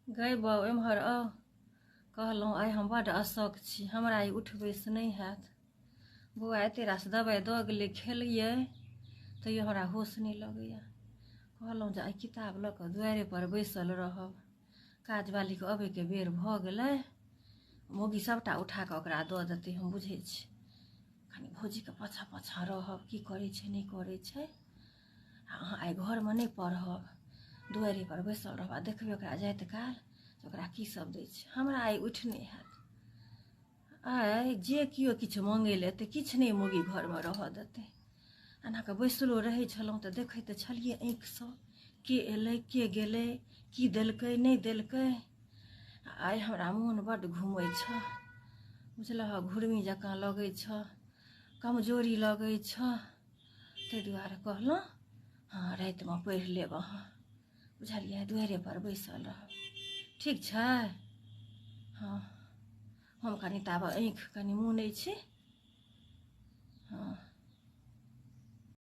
गई बाउ एम्हर आउ। कहलहुँ आइ हम बड्ड असक छी, हमरा ई उठबैसँ नहि हैत। बौआ एते रास दबाइ दऽ गेलै, खेलियै तैयो हमरा होश नहि लगैए। कहलहुँ जे आइ किताब लऽ कऽ दुआरे पर बैसल रहब। काजवालीके अबैके बेर भऽ गेलै, मौगी सभटा उठा कऽ ओकरा दऽ देतै, हम बुझै छी। कनि भौजीके पाछाँ पाछाँ रहब, की करै छै नहि करै छै। आ अहाँ आइ घरमे नहि पढ़ब, दुआरे पर बैसल रहब आ देखबै ओकरा जाइत काल जे ओकरा की सब दै छै। हमरा आइ उठि नहि हैत। आइ जे केओ किछु माँगै लए एतै, किछु नहि मौगी घरमे रहऽ देतै। एना कऽ बैसलो रहै छलहुँ तऽ देखैत तऽ छलियै आँखिसँ के एलै के गेलै, की देलकै नहि देलकै। आइ हमरा मोन बड्ड घुमै छ, बुझलह, घुर्मी जकाँ लगै छ, कमजोरी लगै छ। ताहि दुआरे कहलहुँ हाँ रातिमे पढ़ि लेब अहाँ, बुझलियै, दुआरे पर बैसल रहब, ठीक छै। हाँ हम कनि ताबऽ आँखि कनि मुनै छी।